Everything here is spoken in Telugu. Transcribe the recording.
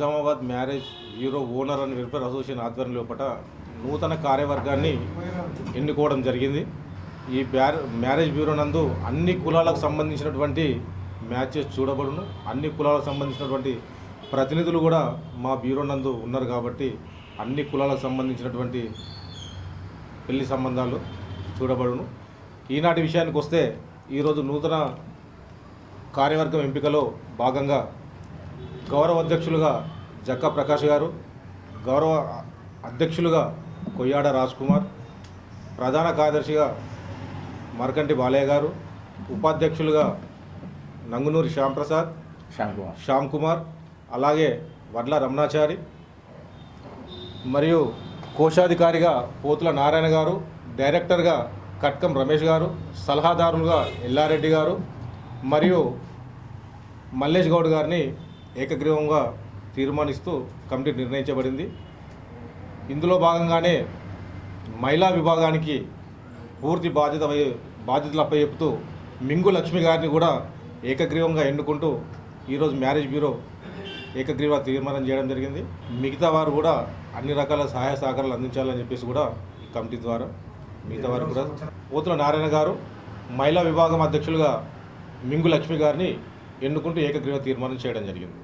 Nizamabad marriage bureau owner and welfare association ఆధ్వర్యం లోపల నూతన కార్యవర్గాన్ని ఎన్నుకోవడం జరిగింది. ఈ మ్యారేజ్ బ్యూరో నందు అన్ని కులాలకు సంబంధించినటువంటి మ్యాచెస్ చూడబడును. అన్ని కులాలకు సంబంధించినటువంటి ప్రతినిధులు కూడా మా బ్యూరో నందు ఉన్నారు కాబట్టి అన్ని కులాలకు సంబంధించినటువంటి పెళ్లి సంబంధాలు చూడబడును. ఈనాటి విషయానికి వస్తే ఈరోజు నూతన కార్యవర్గం ఎంపికలో భాగంగా గౌరవ అధ్యక్షులుగా జక్కా ప్రకాష్ గారు, గౌరవ అధ్యక్షులుగా కొయ్యాడ రాజ్ కుమార్, ప్రధాన కార్యదర్శిగా మరకంటి బాలయ్య గారు, ఉపాధ్యక్షులుగా నంగునూరి శ్యామ్ కుమార్, అలాగే వడ్ల రమణాచారి మరియు కోశాధికారిగా పోతుల నారాయణ గారు, డైరెక్టర్గా కట్కం రమేష్ గారు, సలహాదారులుగా ఎల్లారెడ్డి గారు మరియు మల్లేష్ గౌడ్ గారిని ఏకగ్రీవంగా తీర్మానిస్తూ కమిటీ నిర్ణయించబడింది. ఇందులో భాగంగానే మహిళా విభాగానికి పూర్తి బాధ్యతలు అప్పచెప్తూ మింగు లక్ష్మి గారిని కూడా ఏకగ్రీవంగా ఎన్నుకుంటూ ఈరోజు మ్యారేజ్ బ్యూరో ఏకగ్రీవ తీర్మానం చేయడం జరిగింది. మిగతా వారు కూడా అన్ని రకాల సహాయ సహకారాలు అందించాలని చెప్పేసి కూడా ఈ కమిటీ ద్వారా మిగతా వారు కూడా పోతుల నారాయణ గారు మహిళా విభాగం అధ్యక్షులుగా మింగు లక్ష్మి గారిని ఎన్నుకుంటూ ఏకగ్రీవ తీర్మానం చేయడం జరిగింది.